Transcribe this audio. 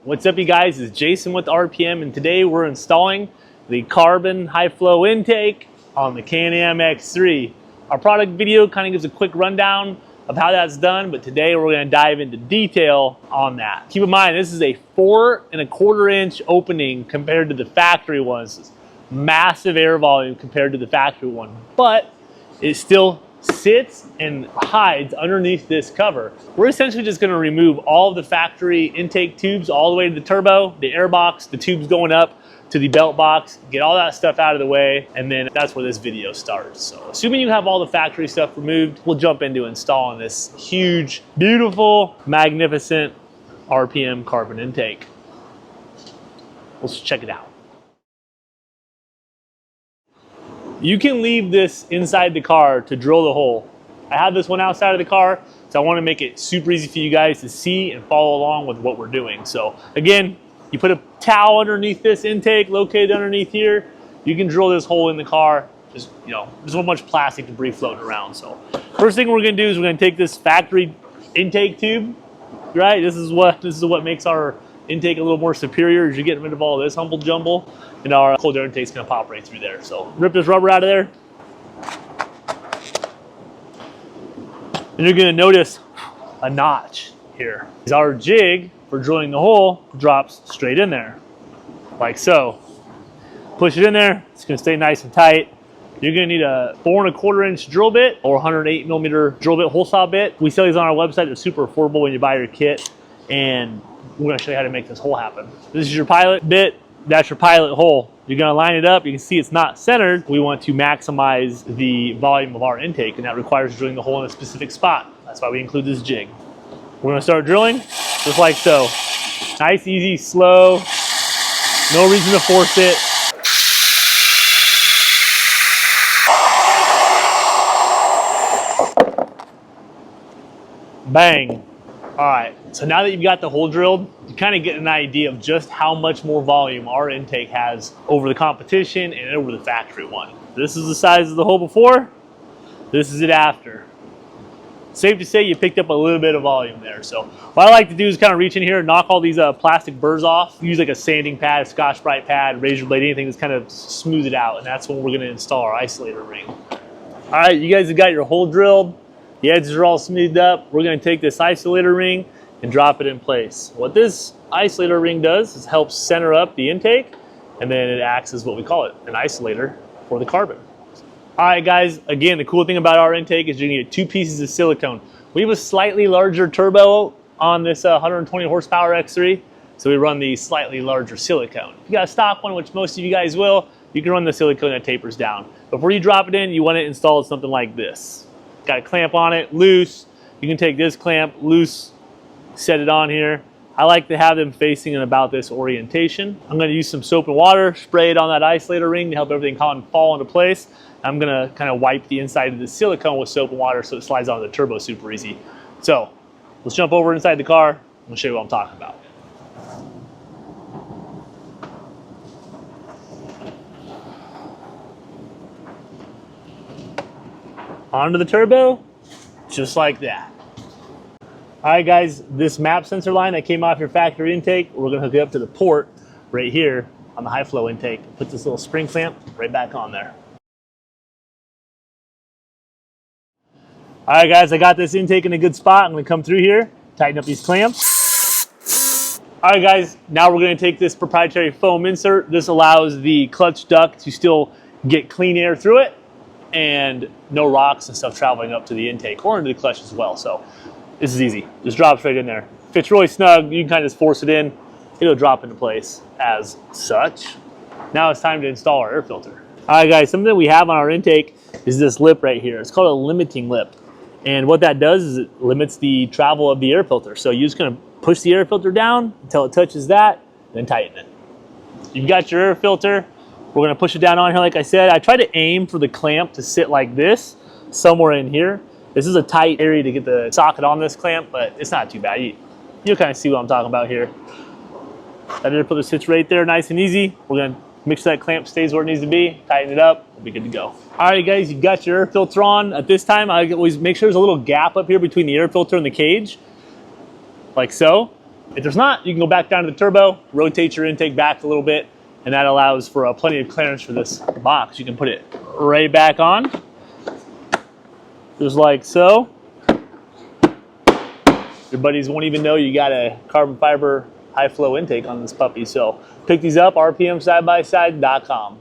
What's up, you guys? It's Jason with RPM, and today we're installing the carbon high flow intake on the Can-Am X3. Our product video kind of gives a quick rundown of how that's done, but today we're going to dive into detail on that. Keep in mind, this is a 4 1/4 inch opening compared to the factory ones. Massive air volume compared to the factory one, but it still sits and hides underneath this cover. We're essentially just going to remove all of the factory intake tubes all the way to the turbo, the air box, the tubes going up to the belt box, get all that stuff out of the way, and then that's where this video starts. So assuming you have all the factory stuff removed, we'll jump into installing this huge, beautiful, magnificent RPM carbon intake. Let's check it out. You can leave this inside the car to drill the hole. I have this one outside of the car, so I want to make it super easy for you guys to see and follow along with what we're doing. So again, you put a towel underneath this intake, located underneath here. You can drill this hole in the car. Just, there's so much plastic debris floating around. So first thing we're going to do is we're going to take this factory intake tube, right? This is what makes our intake a little more superior, as you're getting rid of all this humble jumble, and our cold air intake's going to pop right through there. So rip this rubber out of there, and you're going to notice a notch here. Our jig for drilling the hole drops straight in there, like so. Push it in there, it's going to stay nice and tight. You're going to need a 4 1/4 inch drill bit or 108 millimeter drill bit hole saw bit. We sell these on our website. They're super affordable when you buy your kit, and we're going to show you how to make this hole happen. This is your pilot bit. That's your pilot hole. You're going to line it up. You can see it's not centered. We want to maximize the volume of our intake, and that requires drilling the hole in a specific spot. That's why we include this jig. We're going to start drilling just like so. Nice, easy, slow. No reason to force it. Bang. All right, so now that you've got the hole drilled, you kind of get an idea of just how much more volume our intake has over the competition and over the factory one. This is the size of the hole before, this is it after. Safe to say you picked up a little bit of volume there. So what I like to do is kind of reach in here and knock all these plastic burrs off. Use like a sanding pad, a Scotch-Brite pad, razor blade, anything that's kind of smooth it out, and that's when we're going to install our isolator ring. All right, you guys have got your hole drilled. The edges are all smoothed up. We're going to take this isolator ring and drop it in place. What this isolator ring does is helps center up the intake, and then it acts as what we call it, an isolator for the carbon. All right, guys, again, the cool thing about our intake is you're going to get 2 pieces of silicone. We have a slightly larger turbo on this 120 horsepower X3, so we run the slightly larger silicone. If you got a stock one, which most of you guys will, you can run the silicone that tapers down. Before you drop it in, you want it installed something like this. Got a clamp on it, loose. You can take this clamp, loose, set it on here. I like to have them facing in about this orientation. I'm going to use some soap and water, spray it on that isolator ring to help everything fall into place. I'm going to kind of wipe the inside of the silicone with soap and water so it slides onto the turbo super easy. So let's jump over inside the car and show you what I'm talking about. Onto the turbo, just like that. All right, guys, this map sensor line that came off your factory intake, we're gonna hook it up to the port right here on the high flow intake. Put this little spring clamp right back on there. All right, guys, I got this intake in a good spot. I'm gonna come through here, tighten up these clamps. All right, guys, now we're gonna take this proprietary foam insert. This allows the clutch duct to still get clean air through it, and no rocks and stuff traveling up to the intake or into the clutch as well. So this is easy. Just drops right in there. Fits really snug. You can kind of just force it in. It'll drop into place as such. Now it's time to install our air filter. All right, guys, something that we have on our intake is this lip right here. It's called a limiting lip. And what that does is it limits the travel of the air filter. So you're just gonna push the air filter down until it touches that, then tighten it. You've got your air filter. We're gonna push it down on here like I said. I try to aim for the clamp to sit like this, somewhere in here. This is a tight area to get the socket on this clamp, but it's not too bad. You'll kind of see what I'm talking about here. That air filter sits right there, nice and easy. We're gonna Make sure that clamp stays where it needs to be, tighten it up, we'll be good to go. All right, guys, you got your air filter on. At this time, I always make sure there's a little gap up here between the air filter and the cage, like so. If there's not, you can go back down to the turbo, rotate your intake back a little bit, and that allows for plenty of clearance for this box. You can put it right back on, just like so. Your buddies won't even know you got a carbon fiber high flow intake on this puppy. So pick these up, rpmsidebyside.com.